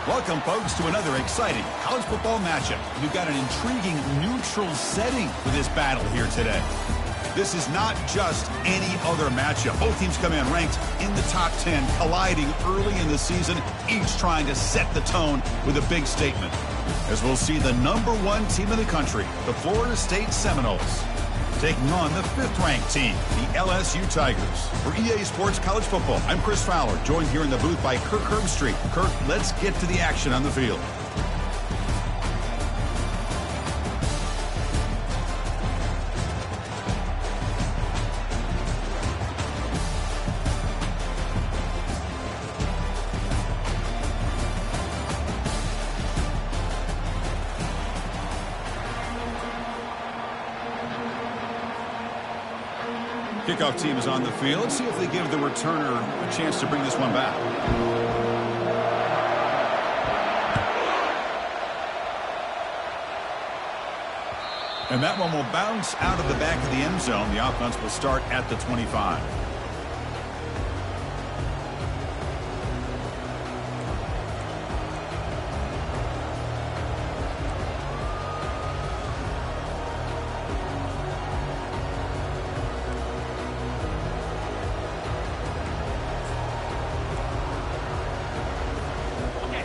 Welcome, folks, to another exciting college football matchup. We've got an intriguing neutral setting for this battle here today. This is not just any other matchup. Both teams come in ranked in the top 10, colliding early in the season, each trying to set the tone with a big statement. As we'll see the #1 team in the country, the Florida State Seminoles, taking on the 5th-ranked team, the LSU Tigers. For EA Sports College Football, I'm Chris Fowler, joined here in the booth by Kirk Herbstreit. Kirk, let's get to the action on the field. Kickoff team is on the field. Let's see if they give the returner a chance to bring this one back. And that one will bounce out of the back of the end zone. The offense will start at the 25.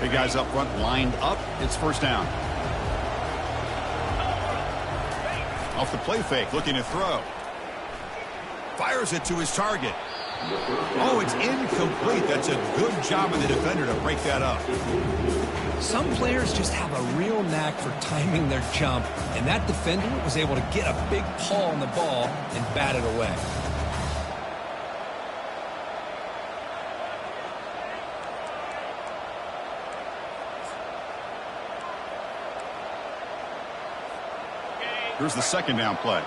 Big guys up front lined up. It's first down. Off the play fake, looking to throw. Fires it to his target. Oh, it's incomplete. That's a good job of the defender to break that up. Some players just have a real knack for timing their jump, and that defender was able to get a big paw on the ball and bat it away. Here's the second down play.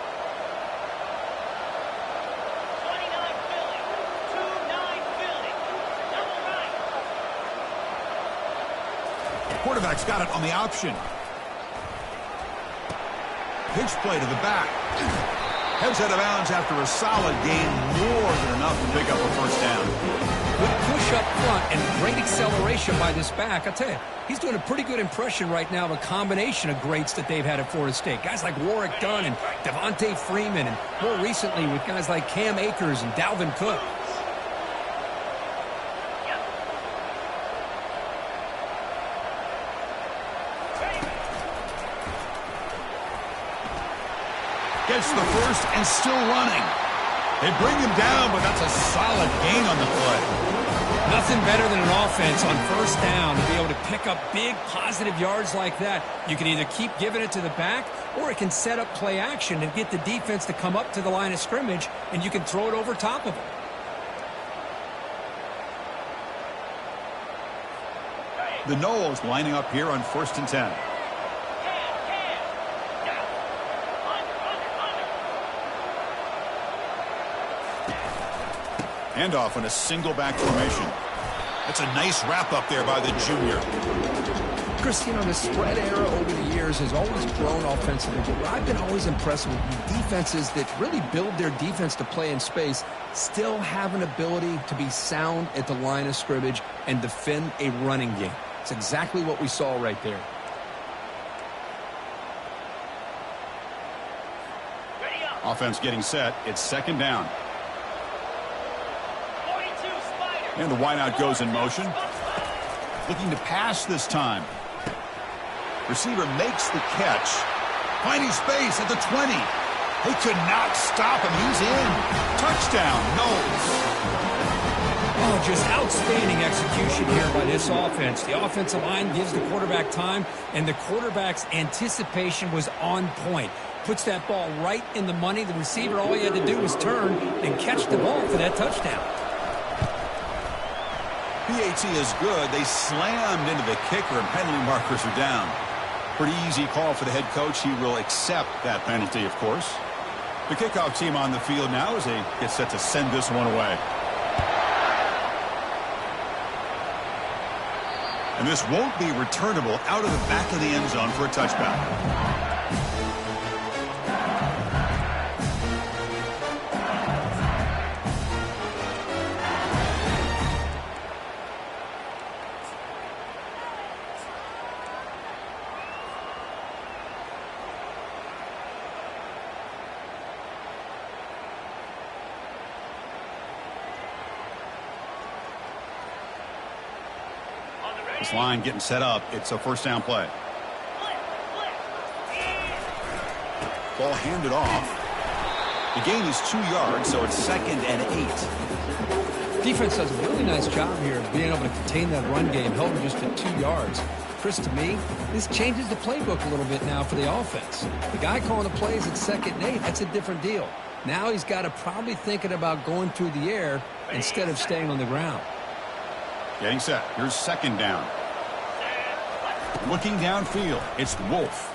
The quarterback's got it on the option. Pitch play to the back. Heads out of bounds after a solid gain, more than enough to pick up a first down. Good push up front and great acceleration by this back. I tell you, he's doing a pretty good impression right now of a combination of greats that they've had at Florida State. Guys like Warwick Dunn and Devontae Freeman, and more recently with guys like Cam Akers and Dalvin Cook. Gets the first and still running. They bring him down, but that's a solid gain on the play. Nothing better than an offense on first down to be able to pick up big positive yards like that. You can either keep giving it to the back, or it can set up play action and get the defense to come up to the line of scrimmage, and you can throw it over top of them. The Noles lining up here on 1st and 10. Handoff in a single back formation. That's a nice wrap up there by the junior. Chris, you know, the spread era over the years has always grown offensively, but what I've been always impressed with defenses that really build their defense to play in space still have an ability to be sound at the line of scrimmage and defend a running game. It's exactly what we saw right there. Offense getting set. It's second down. And the wideout goes in motion. Looking to pass this time. Receiver makes the catch. Finding space at the 20. They could not stop him. He's in. Touchdown, Noles. Oh, just outstanding execution here by this offense. The offensive line gives the quarterback time, and the quarterback's anticipation was on point. Puts that ball right in the money. The receiver, all he had to do was turn and catch the ball for that touchdown. PAT is good. They slammed into the kicker, and penalty markers are down. Pretty easy call for the head coach. He will accept that penalty, of course. The kickoff team on the field now as they get set to send this one away. And this won't be returnable out of the back of the end zone for a touchback. This line getting set up. It's a first down play. Ball handed off. The gain is 2 yards, so it's 2nd and 8. Defense does a really nice job here of being able to contain that run game, held him just at 2 yards. Chris, to me, this changes the playbook a little bit now for the offense. The guy calling the plays at 2nd and 8, that's a different deal. Now he's got to probably thinking about going through the air instead of staying on the ground. Getting set. Here's 2nd down. Looking downfield. It's Wolf.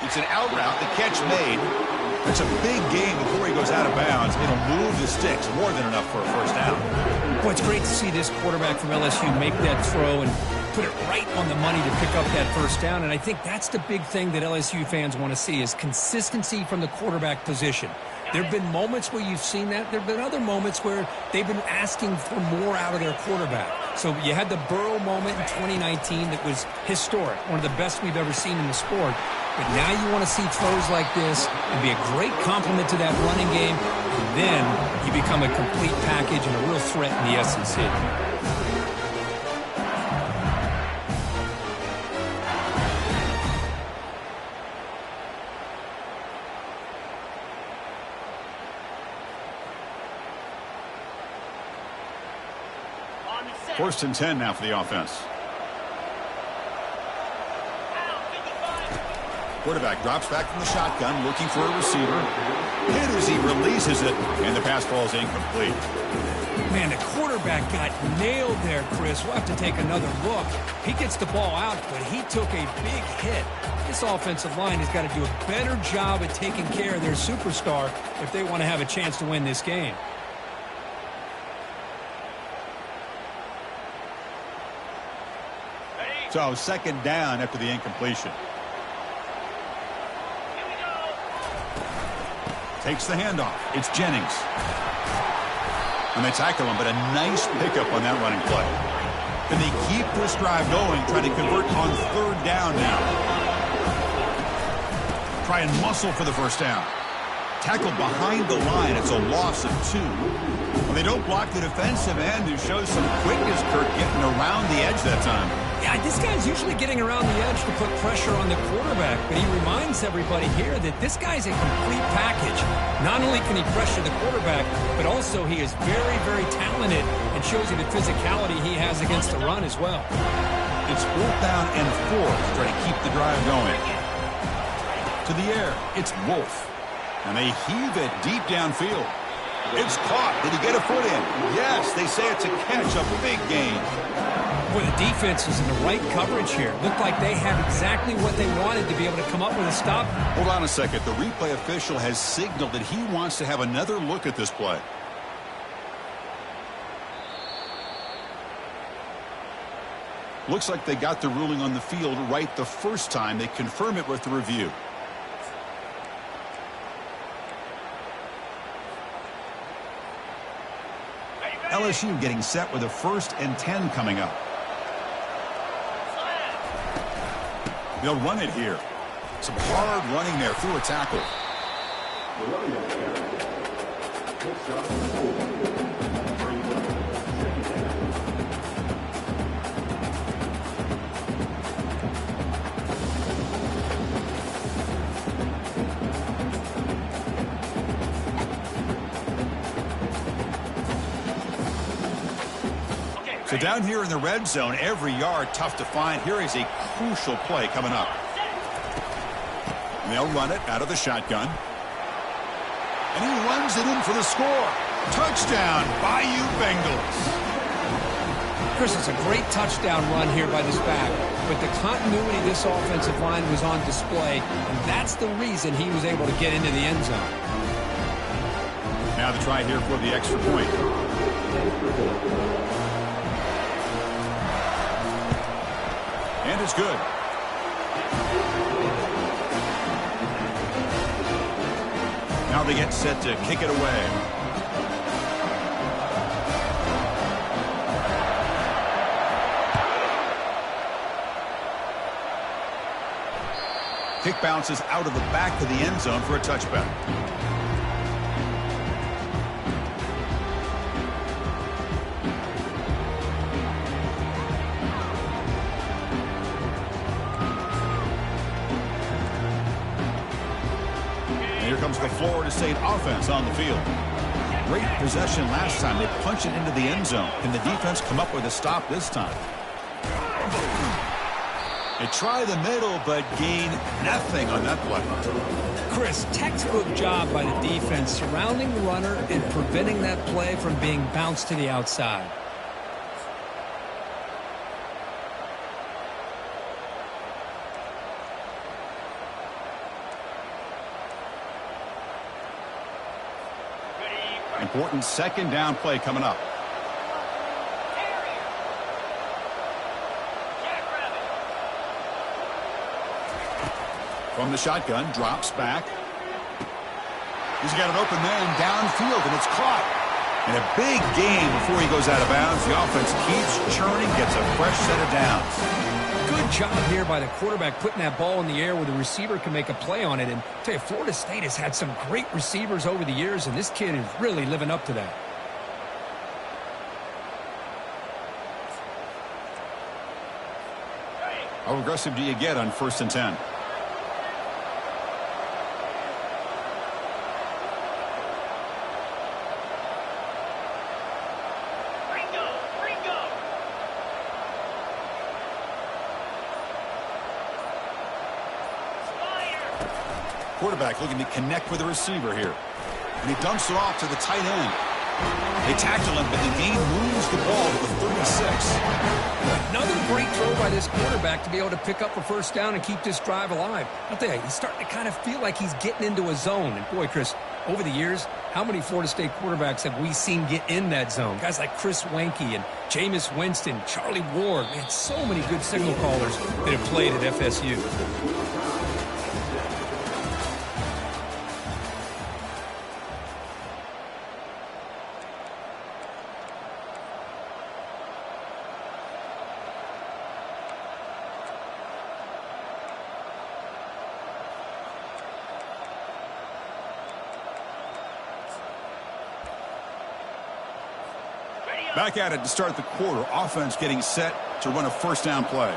It's an out route. The catch made. It's a big gain before he goes out of bounds. It'll move the sticks. More than enough for a first down. Boy, it's great to see this quarterback from LSU make that throw and put it right on the money to pick up that first down. And I think that's the big thing that LSU fans want to see is consistency from the quarterback position. There have been moments where you've seen that. There have been other moments where they've been asking for more out of their quarterback. So you had the Burrow moment in 2019 that was historic, one of the best we've ever seen in the sport. But now you want to see throws like this and be a great complement to that running game, and then you become a complete package and a real threat in the SEC. First and 10 now for the offense. Quarterback drops back from the shotgun, looking for a receiver. Hit as he releases it, and the pass falls incomplete. Man, the quarterback got nailed there, Chris. We'll have to take another look. He gets the ball out, but he took a big hit. This offensive line has got to do a better job at taking care of their superstar if they want to have a chance to win this game. So 2nd down after the incompletion. Takes the handoff. It's Jennings. And they tackle him, but a nice pickup on that running play. Can they keep this drive going, trying to convert on 3rd down now? Try and muscle for the first down. Tackled behind the line. It's a loss of 2. Well, they don't block the defensive end, who shows some quickness, Kirk, getting around the edge that time. Yeah, this guy's usually getting around the edge to put pressure on the quarterback, but he reminds everybody here that this guy's a complete package. Not only can he pressure the quarterback, but also he is very, very talented and shows you the physicality he has against the run as well. It's 4th down and 4 to try to keep the drive going. To the air, it's Wolf. And they heave it deep downfield. It's caught. Did he get a foot in? Yes, they say it's a catch, a big gain. Boy, the defense was in the right coverage here. Looked like they had exactly what they wanted to be able to come up with a stop. Hold on a second. The replay official has signaled that he wants to have another look at this play. Looks like they got the ruling on the field right the first time. They confirm it with the review. LSU getting set with a 1st and 10 coming up. They'll run it here. Some hard running there through a tackle. So down here in the red zone, every yard tough to find. Here is a crucial play coming up. They'll run it out of the shotgun. And he runs it in for the score. Touchdown, Bayou Bengals. Chris, it's a great touchdown run here by this back. But the continuity of this offensive line was on display, and that's the reason he was able to get into the end zone. Now the try here for the extra point. And it's good. Now they get set to kick it away. Kick bounces out of the back of the end zone for a touchback. Florida State offense on the field. Great possession last time. They punched it into the end zone. Can the defense come up with a stop this time? They try the middle, but gain nothing on that play. Chris, textbook job by the defense surrounding the runner and preventing that play from being bounced to the outside. Important second down play coming up. From the shotgun, drops back. He's got an open man downfield, and it's caught. And a big gain before he goes out of bounds. The offense keeps churning, gets a fresh set of downs. Good job here by the quarterback putting that ball in the air where the receiver can make a play on it. And I'll tell you, Florida State has had some great receivers over the years, and this kid is really living up to that. How aggressive do you get on 1st and 10? Quarterback looking to connect with the receiver here. And he dumps it off to the tight end. They tackle him, but the gain moves the ball to the 36. Another great throw by this quarterback to be able to pick up a first down and keep this drive alive. I'll tell you, he's starting to kind of feel like he's getting into a zone. And boy, Chris, over the years, how many Florida State quarterbacks have we seen get in that zone? Guys like Chris Wenke and Jameis Winston, Charlie Ward. We had so many good signal callers that have played at FSU. Back at it to start the quarter. Offense getting set to run a first down play.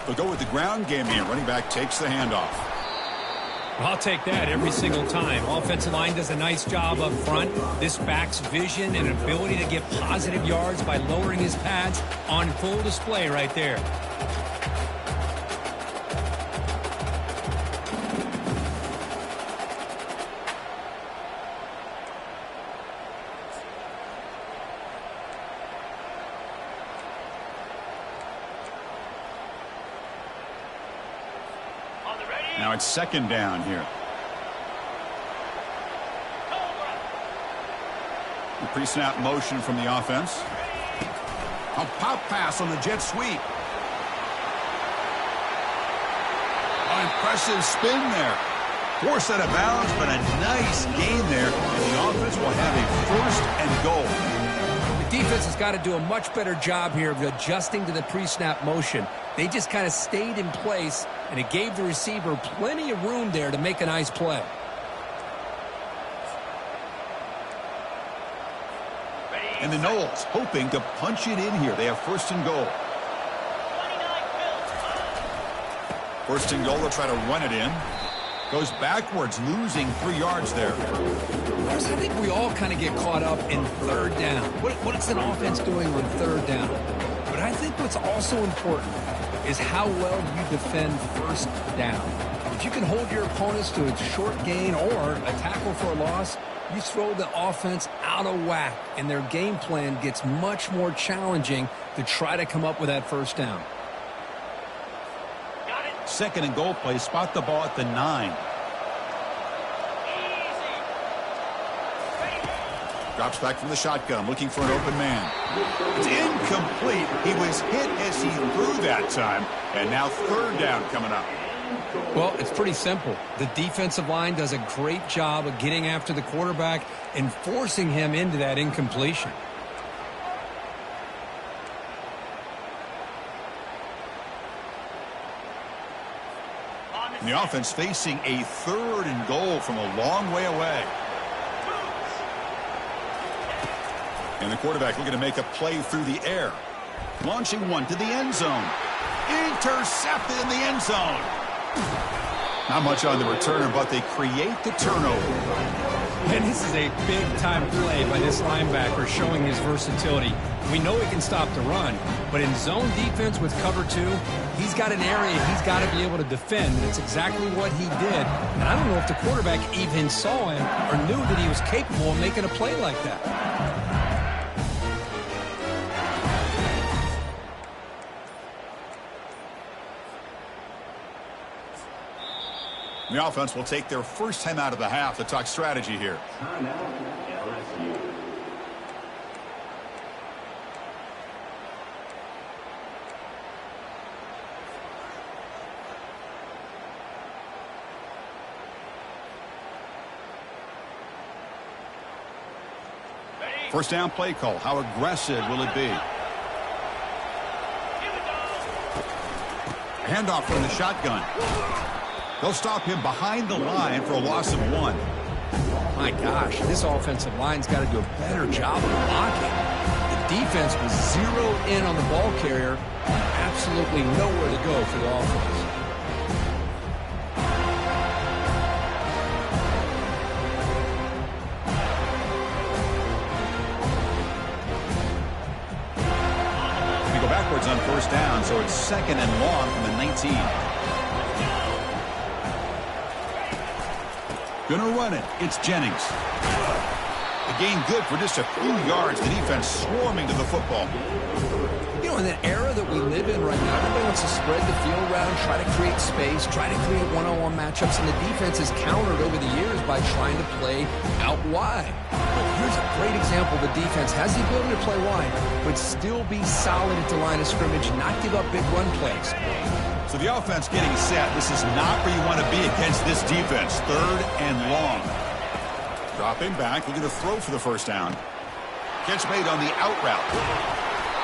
They'll go with the ground game here. Running back takes the handoff. I'll take that every single time. Offensive line does a nice job up front. This back's vision and ability to get positive yards by lowering his pads on full display right there. Now it's second down here. The pre-snap motion from the offense. A pop pass on the jet sweep. An impressive spin there. Forced out of bounds, but a nice gain there. And the offense will have a first and goal. The defense has got to do a much better job here of adjusting to the pre-snap motion. They just kind of stayed in place, and it gave the receiver plenty of room there to make a nice play. And the Noles hoping to punch it in here. They have first and goal. First and goal, they'll try to run it in. Goes backwards, losing 3 yards there. I think we all kind of get caught up in third down. What is an offense doing on third down? But I think what's also important is how well you defend first down. If you can hold your opponents to a short gain or a tackle for a loss, you throw the offense out of whack, and their game plan gets much more challenging to try to come up with that first down. Second and goal play. Spot the ball at the 9. Drops back from the shotgun, looking for an open man. It's incomplete. He was hit as he threw that time. And now third down coming up. Well, it's pretty simple. The defensive line does a great job of getting after the quarterback and forcing him into that incompletion. And the offense facing a third and goal from a long way away. And the quarterback looking to make a play through the air. Launching one to the end zone. Intercepted in the end zone. Not much on the return, but they create the turnover. And this is a big-time play by this linebacker showing his versatility. We know he can stop the run, but in zone defense with cover 2, he's got an area he's got to be able to defend, and it's exactly what he did. And I don't know if the quarterback even saw him or knew that he was capable of making a play like that. The offense will take their first time out of the half to talk strategy here. LSU. First down play call. How aggressive will it be? Handoff from the shotgun. They'll stop him behind the line for a loss of 1. My gosh, this offensive line's got to do a better job of blocking. The defense was zeroed in on the ball carrier. Absolutely nowhere to go for the offense. We go backwards on first down, so it's 2nd and long from the 19. Gonna run it. It's Jennings. The gain good for just a few yards. The defense swarming to the football. You know, in the era that we live in right now, everybody wants to spread the field around, try to create space, try to create one-on-one matchups, and the defense has countered over the years by trying to play out wide. But here's a great example. The defense has the ability to play wide, but still be solid at the line of scrimmage, not give up big run plays. So the offense getting set. This is not where you want to be against this defense. 3rd and long. Dropping back, looking to throw for the first down. Catch made on the out route.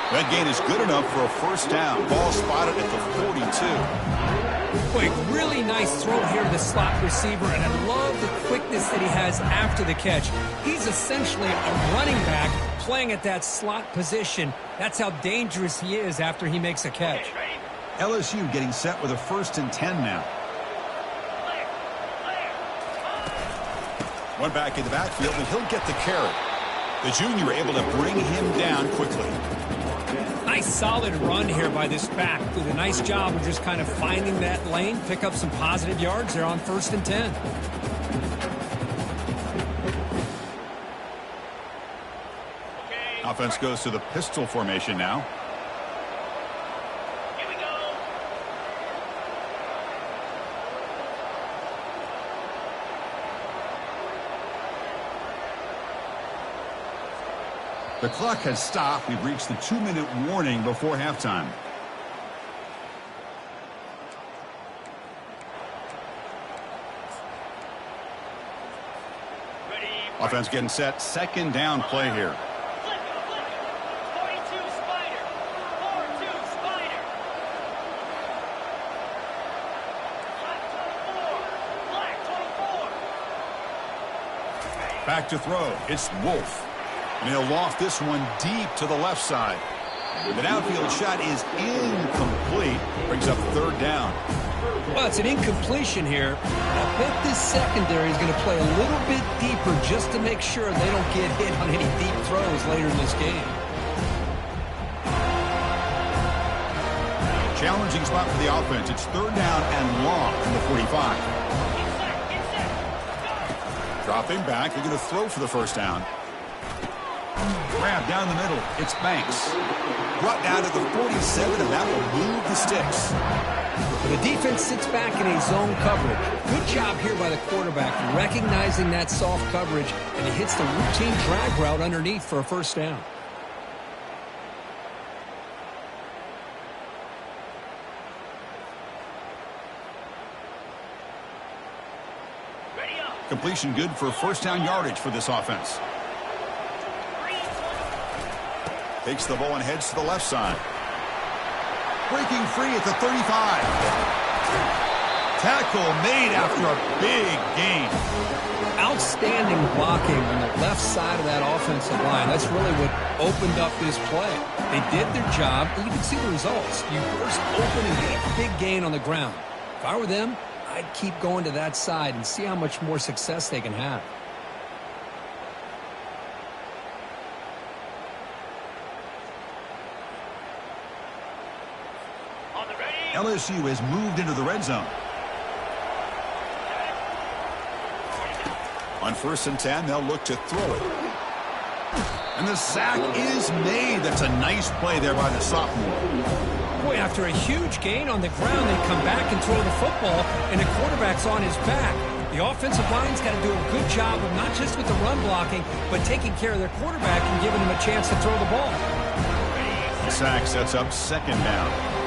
That gain is good enough for a first down. Ball spotted at the 42. Boy, really nice throw here to the slot receiver, and I love the quickness that he has after the catch. He's essentially a running back playing at that slot position. That's how dangerous he is after he makes a catch. LSU getting set with a 1st and 10 now. One back in the backfield, and he'll get the carry. The junior able to bring him down quickly. Nice solid run here by this back. Did a nice job of just kind of finding that lane, pick up some positive yards there on 1st and 10. Offense goes to the pistol formation now. The clock has stopped. We've reached the 2-minute warning before halftime. Offense getting set. 2nd down play here. Back to throw. It's Wolf. And he'll loft this one deep to the left side. The downfield shot is incomplete. Brings up 3rd down. Well, it's an incompletion here. I bet this secondary is going to play a little bit deeper just to make sure they don't get hit on any deep throws later in this game. Challenging spot for the offense. It's 3rd down and long from the 45. Dropping back. They're going to throw for the first down. Grab down the middle. It's Banks. Brought down to the 47, and that will move the sticks. The defense sits back in a zone coverage. Good job here by the quarterback, recognizing that soft coverage, and he hits the routine drag route underneath for a first down. Completion good for first down yardage for this offense. Takes the ball and heads to the left side. Breaking free at the 35. Tackle tackle made after a big gain. Outstanding blocking on the left side of that offensive line. That's really what opened up this play. They did their job, and you can see the results. You burst open and get a big gain on the ground. If I were them, I'd keep going to that side and see how much more success they can have. LSU has moved into the red zone. On 1st and 10, they'll look to throw it. And the sack is made. That's a nice play there by the sophomore. Boy, after a huge gain on the ground, they come back and throw the football, and the quarterback's on his back. The offensive line's got to do a good job of not just with the run blocking, but taking care of their quarterback and giving him a chance to throw the ball. The sack sets up 2nd down.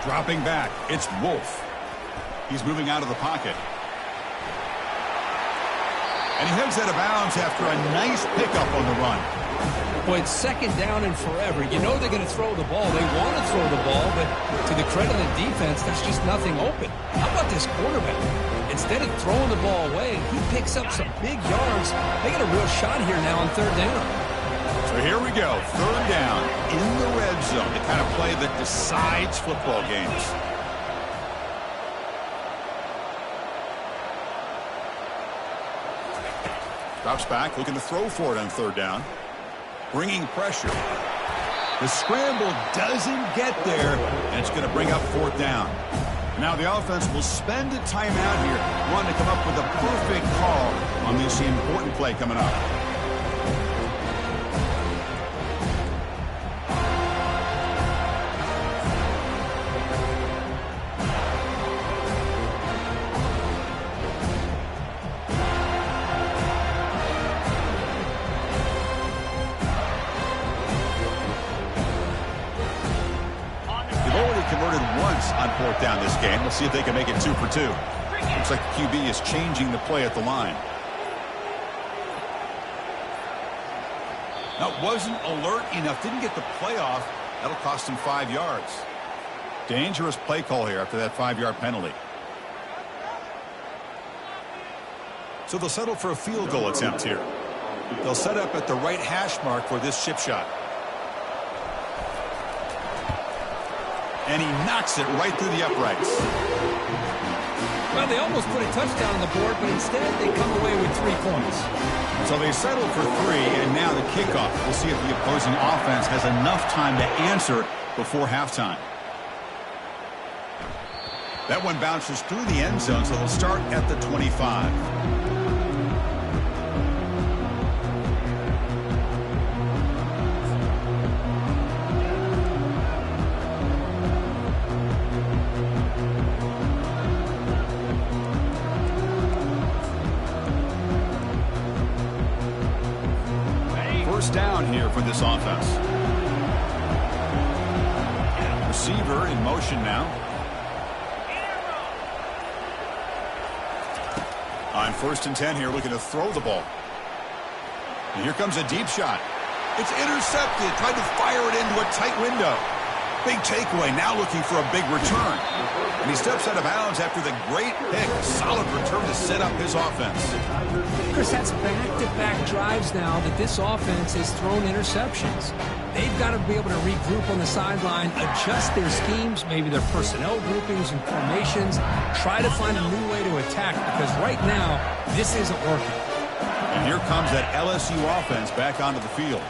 Dropping back, it's Wolf. He's moving out of the pocket. And he heads out of bounds after a nice pickup on the run. Boy, it's 2nd down and forever. You know they're going to throw the ball. They want to throw the ball, but to the credit of the defense, there's just nothing open. How about this quarterback? Instead of throwing the ball away, he picks up some big yards. They got a real shot here now on 3rd down. So here we go, 3rd down in the red zone. The kind of play that decides football games. Drops back, looking to throw for it on 3rd down. Bringing pressure. The scramble doesn't get there, and it's going to bring up 4th down. Now the offense will spend a timeout here, wanting to come up with a perfect call on this important play coming up. On 4th down this game. Let's see if they can make it 2 for 2. Looks like the QB is changing the play at the line. Now, wasn't alert enough. Didn't get the play off. That'll cost him 5 yards. Dangerous play call here after that 5-yard penalty. So they'll settle for a field goal attempt here. They'll set up at the right hash mark for this chip shot. And he knocks it right through the uprights. Well, they almost put a touchdown on the board, but instead they come away with 3 points. So they settled for 3, and now the kickoff. We'll see if the opposing offense has enough time to answer before halftime. That one bounces through the end zone, so they'll start at the 25. Down here for this offense. Receiver in motion now. On 1st and 10 here, looking to throw the ball. And here comes a deep shot. It's intercepted. Tried to fire it into a tight window. Big takeaway, now looking for a big return. And he steps out of bounds after the great pick. Solid return to set up his offense. Chris, that's back-to-back drives now that this offense has thrown interceptions. They've got to be able to regroup on the sideline, adjust their schemes, maybe their personnel groupings and formations, try to find a new way to attack, because right now, this isn't working. And here comes that LSU offense back onto the field.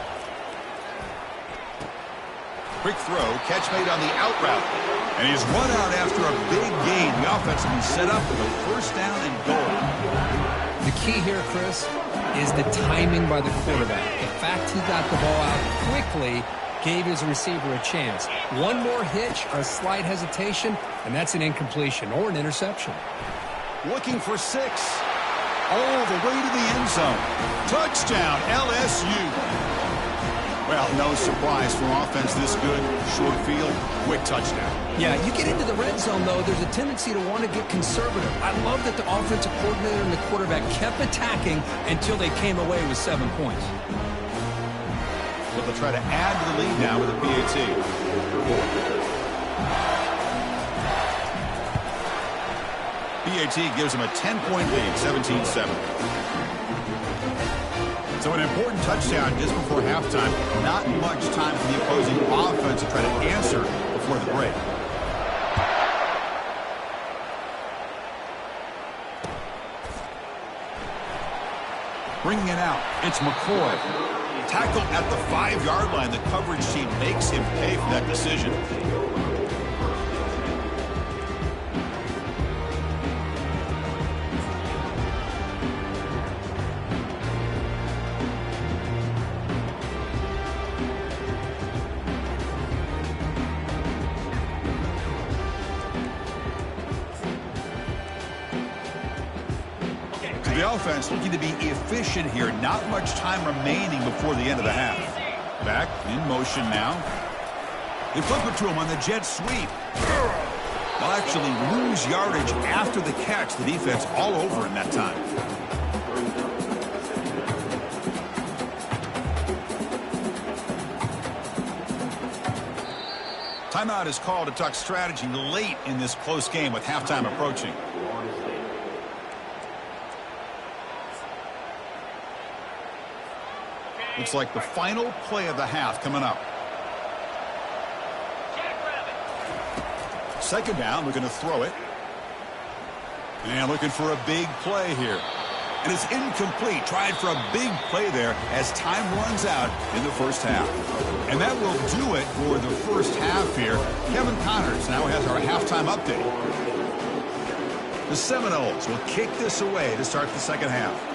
Quick throw, catch made on the out route. And he's run out after a big gain. The offense will be set up with a 1st down and goal. The key here, Chris, is the timing by the quarterback. The fact he got the ball out quickly gave his receiver a chance. One more hitch or a slight hesitation, and that's an incompletion or an interception. Looking for 6. All the way to the end zone. Touchdown, LSU. Well, no surprise for offense this good. Short field, quick touchdown. Yeah, you get into the red zone, though, there's a tendency to want to get conservative. I love that the offensive coordinator and the quarterback kept attacking until they came away with 7 points. But they'll try to add to the lead now with a PAT. PAT gives them a 10-point lead, 17-7. So an important touchdown just before halftime. Not much time for the opposing offense to try to answer before the break. Bringing it out, it's McCoy. Tackled at the 5-yard line. The coverage team makes him pay for that decision. The offense looking to be efficient here. Not much time remaining before the end of the half. Back in motion now. They flip it to him on the jet sweep. They'll actually lose yardage after the catch. The defense all over in that time. Timeout is called to talk strategy late in this close game with halftime approaching. Looks like the final play of the half coming up. Second down, looking to throw it. And looking for a big play here. And it's incomplete. Tried for a big play there as time runs out in the first half. And that will do it for the first half here. Kevin Connors now has our halftime update. The Seminoles will kick this away to start the second half.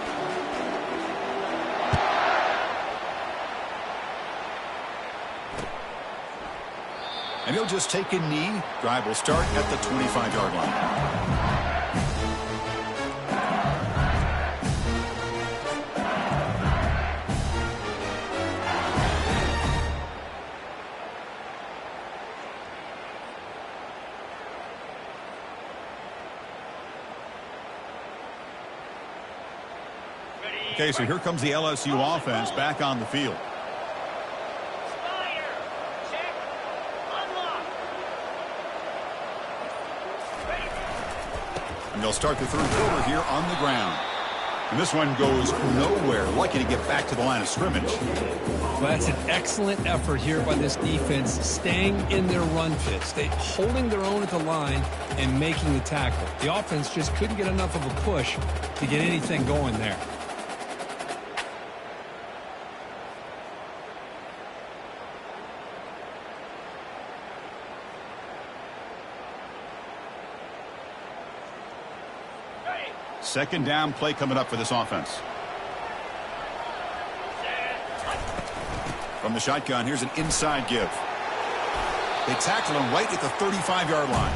And he'll just take a knee. Drive will start at the 25-yard line. Okay, so here comes the LSU offense back on the field. And they'll start the third quarter here on the ground. And this one goes nowhere. Lucky to get back to the line of scrimmage. Well, that's an excellent effort here by this defense, staying in their run fits. They holding their own at the line and making the tackle. The offense just couldn't get enough of a push to get anything going there. Second down play coming up for this offense. From the shotgun, here's an inside give. They tackle him right at the 35-yard line.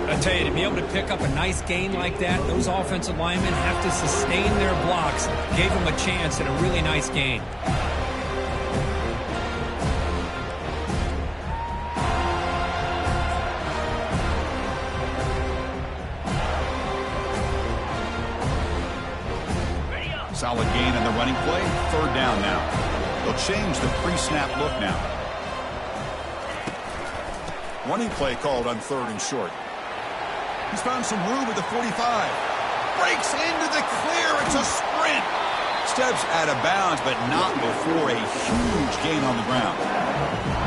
I tell you, to be able to pick up a nice gain like that, those offensive linemen have to sustain their blocks. Gave them a chance at a really nice gain. Solid gain in the running play. Third down now. They'll change the pre-snap look now. Running play called on third and short. He's found some room at the 45. Breaks into the clear. It's a sprint. Steps out of bounds, but not before a huge gain on the ground.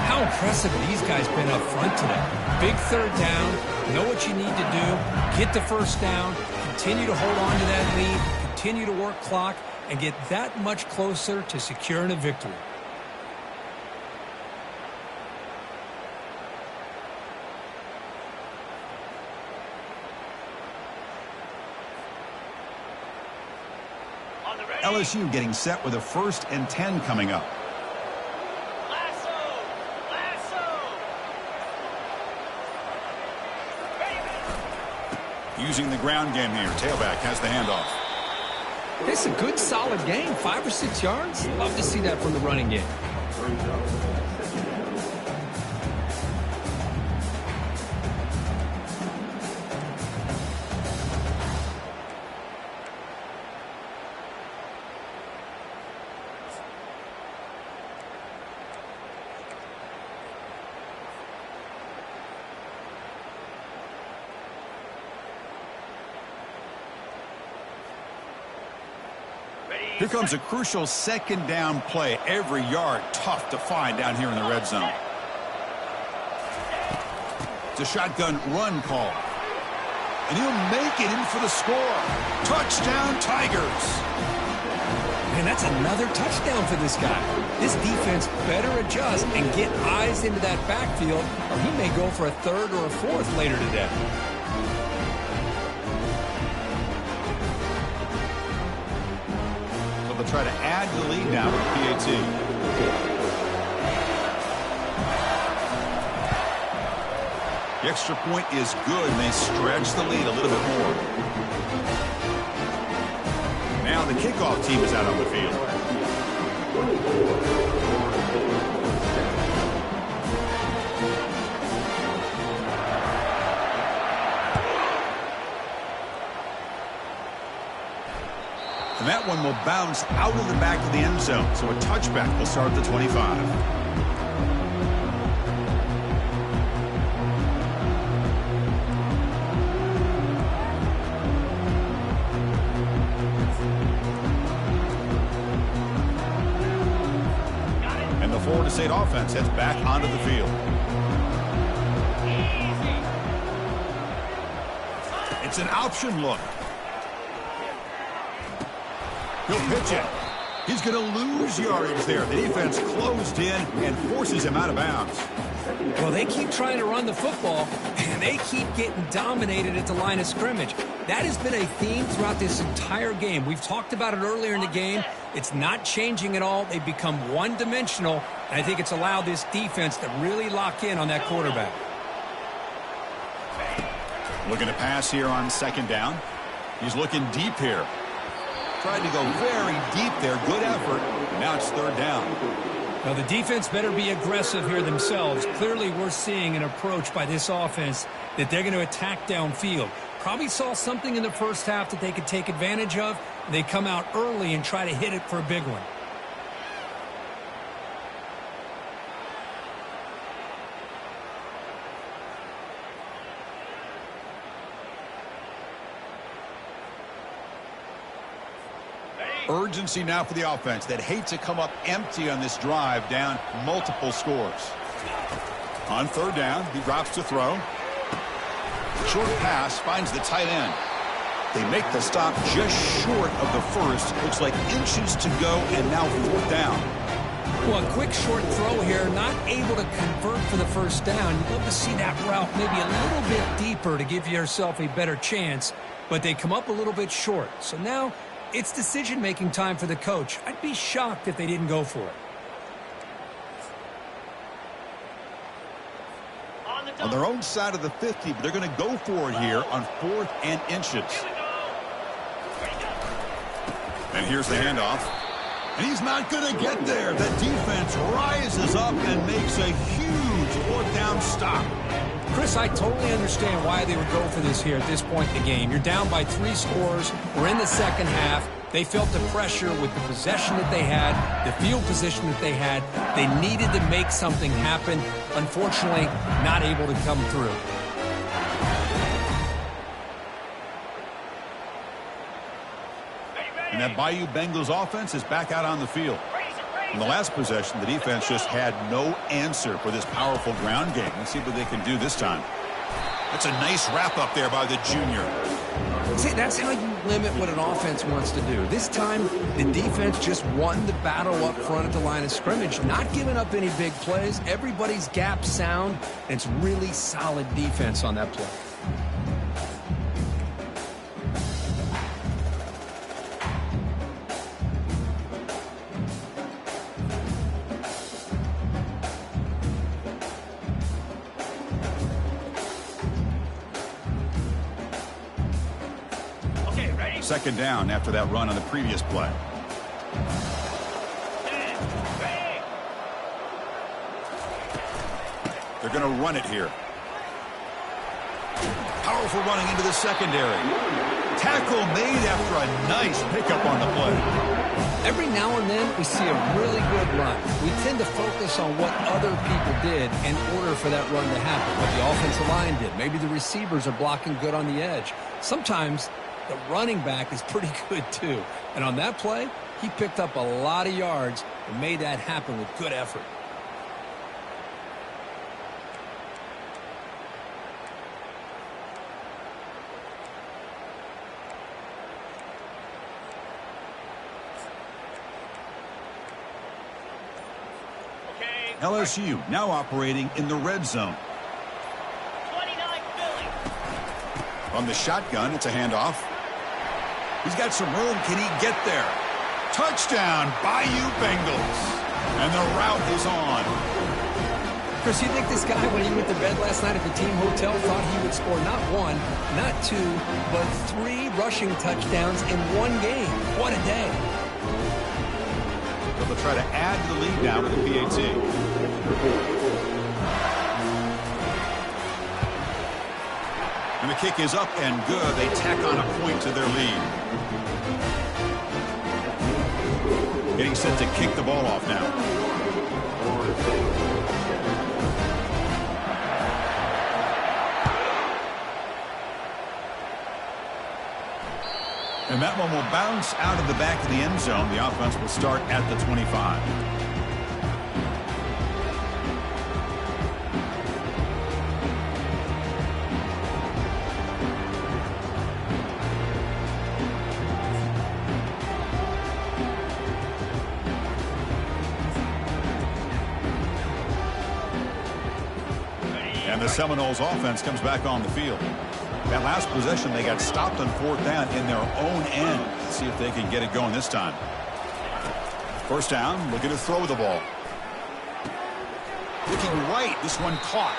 How impressive have these guys been up front today? Big third down. Know what you need to do. Get the first down. Continue to hold on to that lead. Continue to work clock and get that much closer to securing a victory. LSU getting set with a 1st and 10 coming up. Using the ground game here. Tailback has the handoff. It's a good, solid game. 5 or 6 yards. Love to see that from the running game. Here comes a crucial second down play. Every yard tough to find down here in the red zone. It's a shotgun run call. And he'll make it in for the score. Touchdown, Tigers. And that's another touchdown for this guy. This defense better adjust and get eyes into that backfield, or he may go for a third or a fourth later today. They'll try to add to the lead now with PAT. The extra point is good, and they stretch the lead a little bit more. Now the kickoff team is out on the field. And that one will bounce out of the back of the end zone. So a touchback will start at the 25. And the Florida State offense heads back onto the field. It's an option look. He'll pitch it. He's going to lose yardage there. The defense closed in and forces him out of bounds. Well, they keep trying to run the football, and they keep getting dominated at the line of scrimmage. That has been a theme throughout this entire game. We've talked about it earlier in the game. It's not changing at all. They've become one-dimensional, and I think it's allowed this defense to really lock in on that quarterback. Looking to pass here on second down. He's looking deep here. Tried to go very deep there. Good effort. Now it's third down. Now, the defense better be aggressive here themselves. Clearly, we're seeing an approach by this offense that they're going to attack downfield. Probably saw something in the first half that they could take advantage of. They come out early and try to hit it for a big one. Urgency now for the offense that hate to come up empty on this drive, down multiple scores. On third down, he drops to throw. Short pass finds the tight end. They make the stop just short of the first. Looks like inches to go, and now fourth down. Well, a quick short throw here, not able to convert for the first down. You'd love to see that route maybe a little bit deeper to give yourself a better chance, but they come up a little bit short. So now it's decision-making time for the coach. I'd be shocked if they didn't go for it. On their own side of the 50, but they're going to go for it here on 4th and inches. And here's the handoff. And he's not going to get there. The defense rises up and makes a huge fourth down stop. Chris, I totally understand why they would go for this here at this point in the game. You're down by 3 scores. We're in the second half. They felt the pressure with the possession that they had, the field position that they had. They needed to make something happen. Unfortunately, not able to come through. And that Bayou Bengals offense is back out on the field. In the last possession, the defense just had no answer for this powerful ground game. Let's see what they can do this time. That's a nice wrap-up there by the junior. See, that's how you limit what an offense wants to do. This time, the defense just won the battle up front at the line of scrimmage, not giving up any big plays. Everybody's gap sound, and it's really solid defense on that play. Second down after that run on the previous play. They're going to run it here. Powerful running into the secondary. Tackle made after a nice pickup on the play. Every now and then, we see a really good run. We tend to focus on what other people did in order for that run to happen. What the offensive line did. Maybe the receivers are blocking good on the edge. Sometimes the running back is pretty good too. And on that play, he picked up a lot of yards and made that happen with good effort. LSU now operating in the red zone. 29 Philly. From the shotgun, it's a handoff. He's got some room. Can he get there? Touchdown, Bayou Bengals. And the route is on. Chris, you think this guy, when he went to bed last night at the team hotel, thought he would score not one, not two, but 3 rushing touchdowns in one game? What a day. They'll try to add to the lead now with the PAT. And the kick is up and good. They tack on a point to their lead. Getting set to kick the ball off now. And that one will bounce out of the back of the end zone. The offense will start at the 25. And the Seminoles offense comes back on the field. That last possession, they got stopped on 4th down in their own end. Let's see if they can get it going this time. First down, looking to throw the ball. Looking right, this one caught.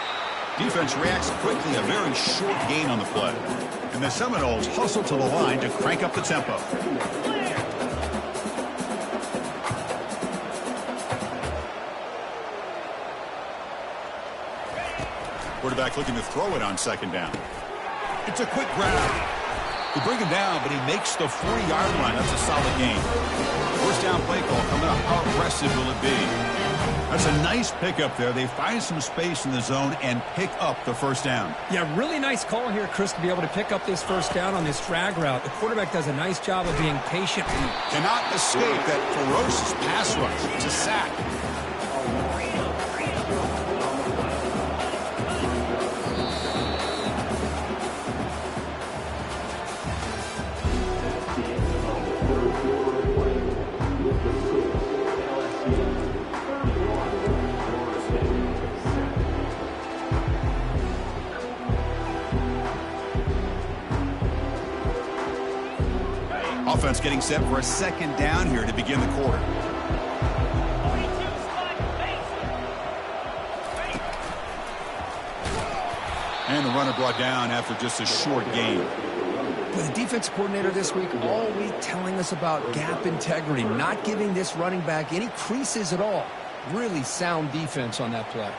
Defense reacts quickly, a very short gain on the play. And the Seminoles hustle to the line to crank up the tempo. Quarterback looking to throw it on 2nd down. It's a quick grab. They bring him down, but he makes the 40-yard line. That's a solid gain. First down play call coming up. How aggressive will it be? That's a nice pickup there. They find some space in the zone and pick up the first down. Yeah, really nice call here, Chris, to be able to pick up this first down on this drag route. The quarterback does a nice job of being patient. Cannot escape that ferocious pass rush. It's a sack. Offense getting set for a 2nd down here to begin the quarter. And the runner brought down after just a short gain. With the defense coordinator this week all week telling us about gap integrity, not giving this running back any creases at all. Really sound defense on that play.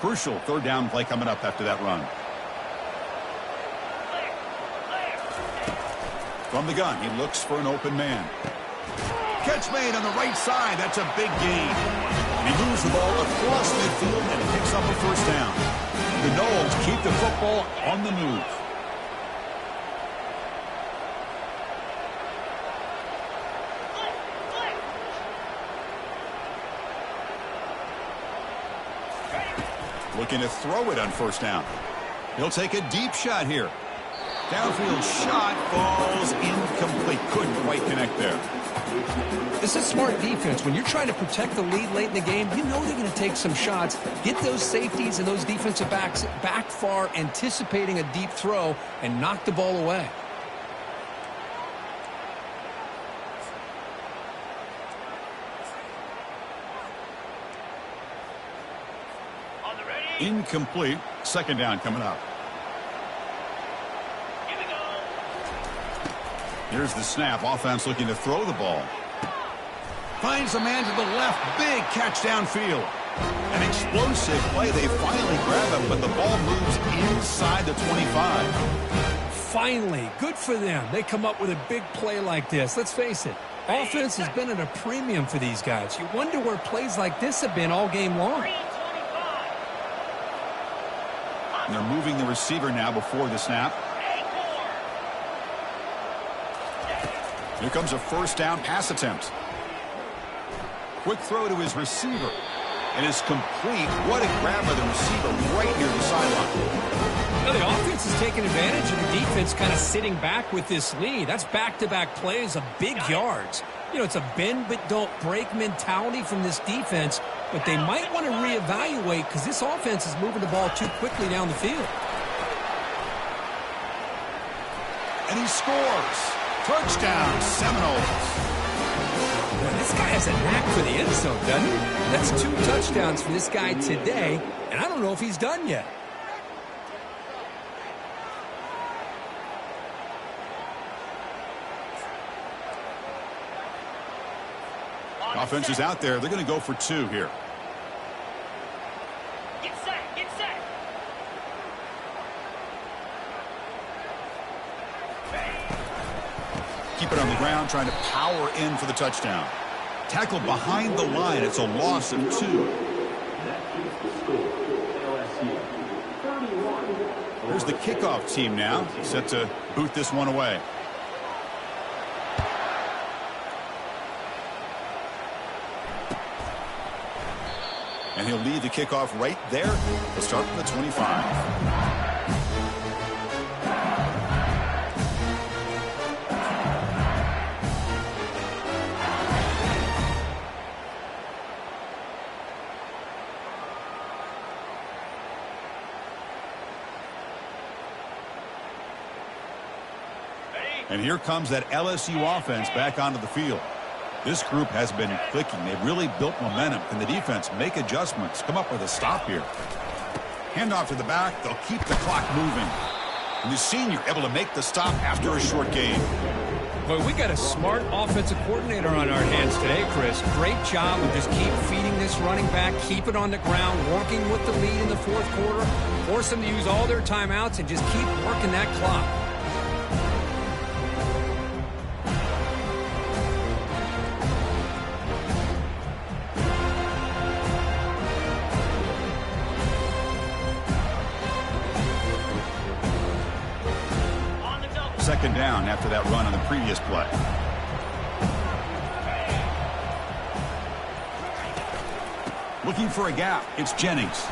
Crucial 3rd down play coming up after that run. From the gun, he looks for an open man. Catch made on the right side. That's a big gain. And he moves the ball across midfield and picks up a first down. The Noles keep the football on the move. Looking to throw it on 1st down. He'll take a deep shot here. Downfield shot falls incomplete. Couldn't quite connect there. This is smart defense. When you're trying to protect the lead late in the game, you know they're going to take some shots, get those safeties and those defensive backs back far, anticipating a deep throw, and knock the ball away. Incomplete. 2nd down coming up. Here's the snap. Offense looking to throw the ball. Finds a man to the left. Big catch downfield. An explosive play. They finally grab him, but the ball moves inside the 25. Finally, good for them. They come up with a big play like this. Let's face it, offense has been at a premium for these guys. You wonder where plays like this have been all game long. And they're moving the receiver now before the snap. Here comes a first down pass attempt. Quick throw to his receiver. And it's complete. What a grab by the receiver right near the sideline. Now the offense is taking advantage of the defense kind of sitting back with this lead. That's back-to-back plays of big yards. You know, it's a bend but don't break mentality from this defense, but they might want to reevaluate because this offense is moving the ball too quickly down the field. And he scores. Touchdown, Seminoles. This guy has a knack for the end zone, doesn't he? That's 2 touchdowns for this guy today, and I don't know if he's done yet. Offense is out there. They're going to go for 2 here. Get set, get set. Keep it on the ground, trying to power in for the touchdown. Tackled behind the line. It's a loss of 2. That keeps the score. LSU 31. Here's the kickoff team now, set to boot this one away. And he'll lead the kickoff right there. He'll start from the 25. And here comes that LSU offense back onto the field. This group has been clicking. They've really built momentum. Can the defense make adjustments? Come up with a stop here. Handoff to the back. They'll keep the clock moving. And the senior able to make the stop after a short gain. Boy, we got a smart offensive coordinator on our hands today, Chris. Great job of just keep feeding this running back, keep it on the ground, working with the lead in the fourth quarter, force them to use all their timeouts, and just keep working that clock. Second down after that run on the previous play. Looking for a gap. It's Jennings.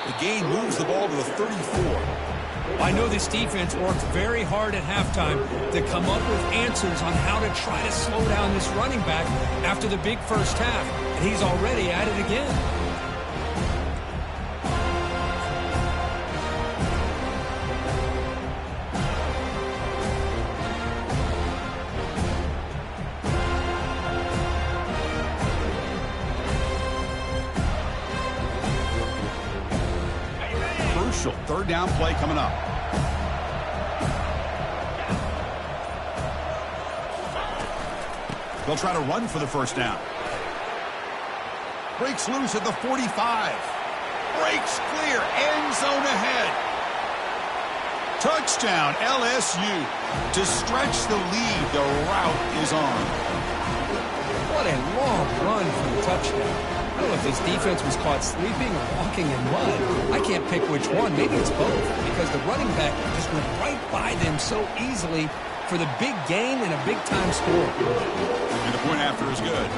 The gain moves the ball to the 34. I know this defense worked very hard at halftime to come up with answers on how to try to slow down this running back after the big first half. And he's already at it again. Third down play coming up. They'll try to run for the first down. Breaks loose at the 45. Breaks clear. End zone ahead. Touchdown, LSU. To stretch the lead, the route is on. What a long run for the touchdown. I don't know if this defense was caught sleeping or walking in mud. I can't pick which one. Maybe it's both, because the running back just went right by them so easily for the big gain and a big-time score. And the point after is good.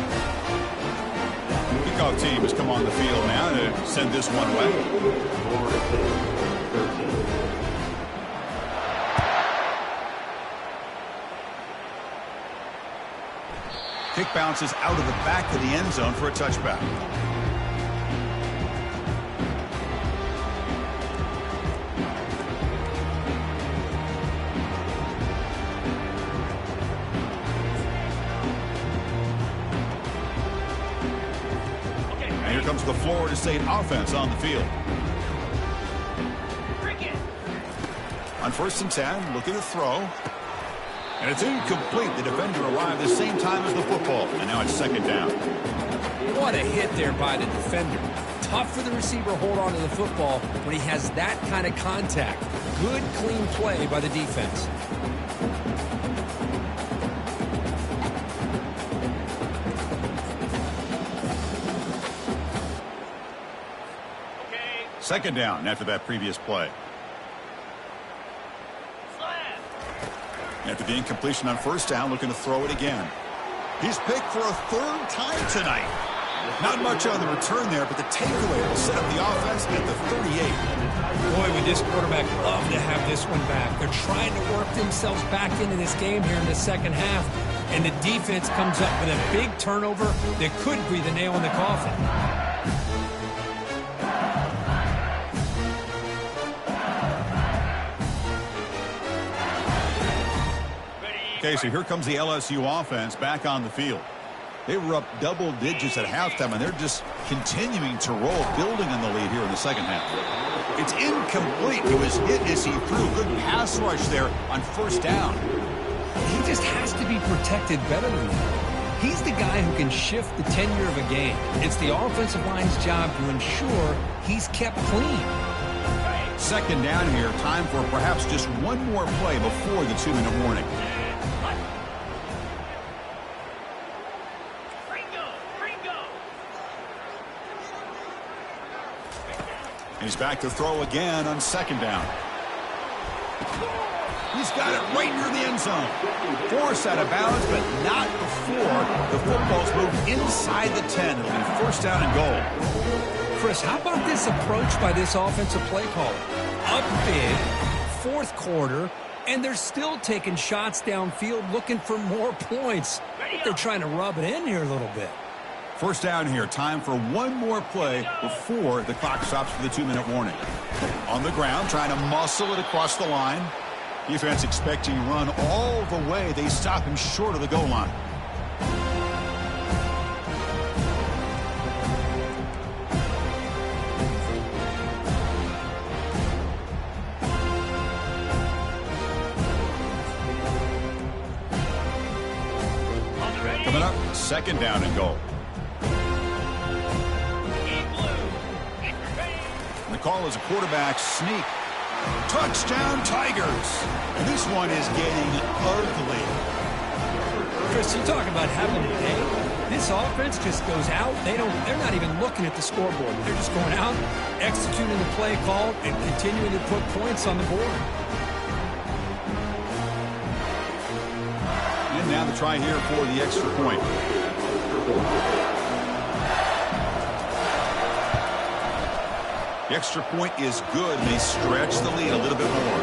The kickoff team has come on the field now to send this one away. Kick bounces out of the back of the end zone for a touchback. And here comes the Florida State offense on the field. On 1st and 10, look at the throw. And it's incomplete. The defender arrived the same time as the football. And now it's second down. What a hit there by the defender. Tough for the receiver to hold on to the football when he has that kind of contact. Good, clean play by the defense. Second down after that previous play. After the incompletion on first down, looking to throw it again. He's picked for a third time tonight. Not much on the return there, but the takeaway will set up the offense at the 38. Boy, would this quarterback love to have this one back. They're trying to work themselves back into this game here in the second half, and the defense comes up with a big turnover that could be the nail in the coffin. Okay, so here comes the LSU offense back on the field. They were up double digits at halftime, and they're just continuing to roll, building on the lead here in the second half. It's incomplete. He was hit as he threw. Good pass rush there on first down. He just has to be protected better than that. He's the guy who can shift the tenure of a game. It's the offensive line's job to ensure he's kept clean. Second down here, time for perhaps just one more play before the 2-minute warning. He's back to throw again on second down. He's got it right near the end zone. Forced out of bounds, but not before the football's moved inside the 10. It'll be first down and goal. Chris, how about this approach by this offensive play caller? Up big, fourth quarter, and they're still taking shots downfield looking for more points. They're trying to rub it in here a little bit. First down here. Time for one more play before the clock stops for the 2-minute warning. On the ground, trying to muscle it across the line. Defense expecting to run all the way. They stop him short of the goal line. Coming up, second down and goal. The call is a quarterback sneak. Touchdown, Tigers. And this one is getting ugly. Chris, you talk about having a day. This offense just goes out. They're not even looking at the scoreboard. They're just going out, executing the play call, and continuing to put points on the board. And now the try here for the extra point. The extra point is good, and they stretch the lead a little bit more.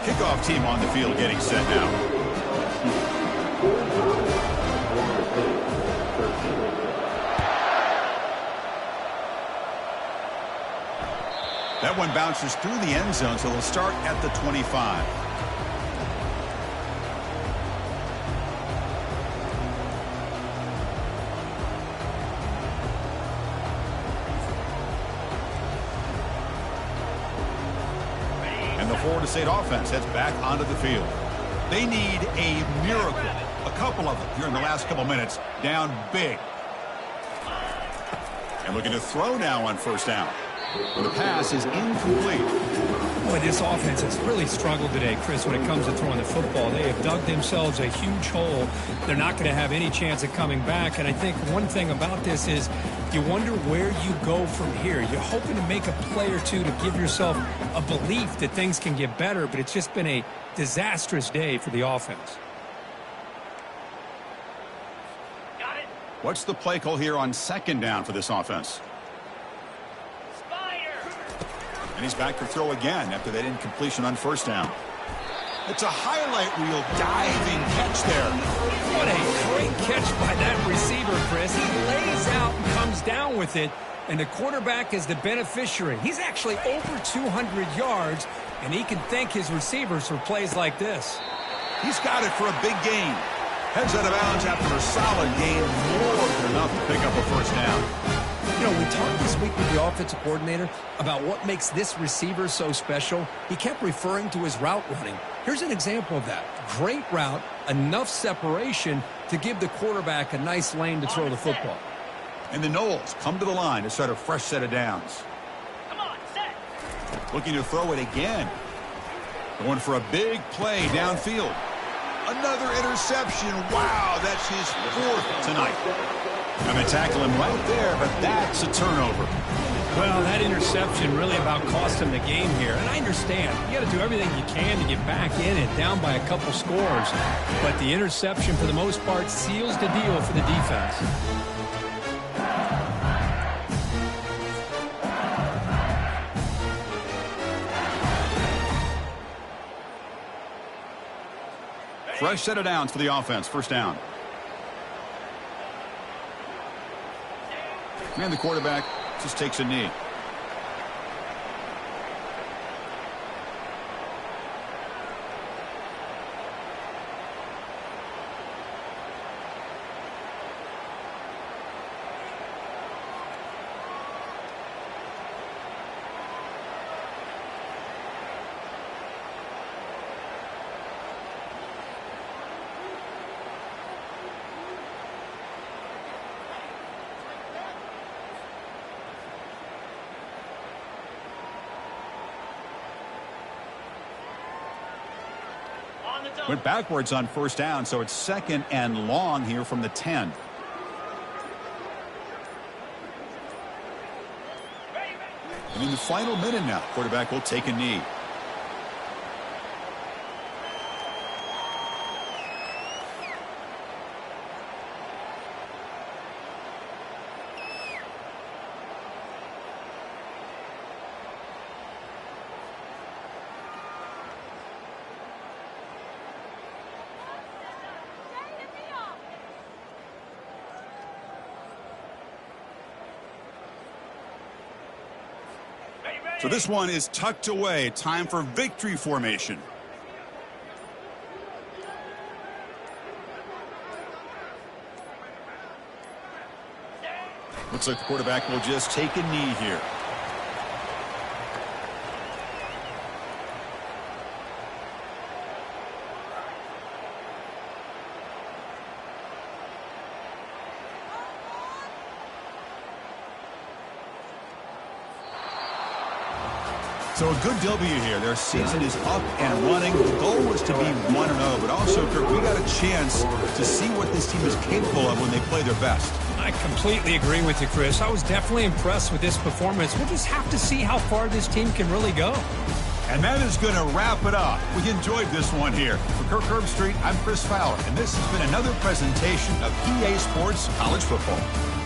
Kickoff team on the field getting set now. That one bounces through the end zone, so they'll start at the 25. Florida State offense heads back onto the field. They need a miracle. A couple of them here in the last couple minutes. Down big. And looking to throw now on first down. The pass is incomplete. Boy, this offense has really struggled today, Chris, when it comes to throwing the football. They have dug themselves a huge hole. They're not going to have any chance of coming back. And I think one thing about this is you wonder where you go from here. You're hoping to make a play or two to give yourself a belief that things can get better, but it's just been a disastrous day for the offense. Got it. What's the play call here on second down for this offense? And he's back to throw again after that incompletion on first down. It's a highlight reel diving catch there. What a great catch by that receiver, Chris. He lays out and comes down with it, and the quarterback is the beneficiary. He's actually over 200 yards, and he can thank his receivers for plays like this. He's got it for a big gain. Heads out of bounds after a solid gain, more than enough to pick up a first down. You know, we talked this week with the offensive coordinator about what makes this receiver so special. He kept referring to his route running. Here's an example of that. Great route, enough separation to give the quarterback a nice lane to throw the football. And the Knowles come to the line to start a fresh set of downs. Come on, set. Looking to throw it again. Going for a big play downfield. Another interception. Wow, that's his 4th tonight. I'm going to tackle him right there, but that's a turnover. Well, that interception really about cost him the game here. And I understand. You got to do everything you can to get back in it, down by a couple scores. But the interception, for the most part, seals the deal for the defense. Fresh set of downs for the offense. First down. And the quarterback just takes a knee. Went backwards on first down, so it's 2nd and long here from the 10. And in the final minute now, quarterback will take a knee. So this one is tucked away. Time for victory formation. Looks like the quarterback will just take a knee here. So a good W here. Their season is up and running. The goal was to be 1-0, but also, Kirk, we got a chance to see what this team is capable of when they play their best. I completely agree with you, Chris. I was definitely impressed with this performance. We'll just have to see how far this team can really go. And that is going to wrap it up. We enjoyed this one here. For Kirk Herbstreit, I'm Chris Fowler, and this has been another presentation of EA Sports College Football.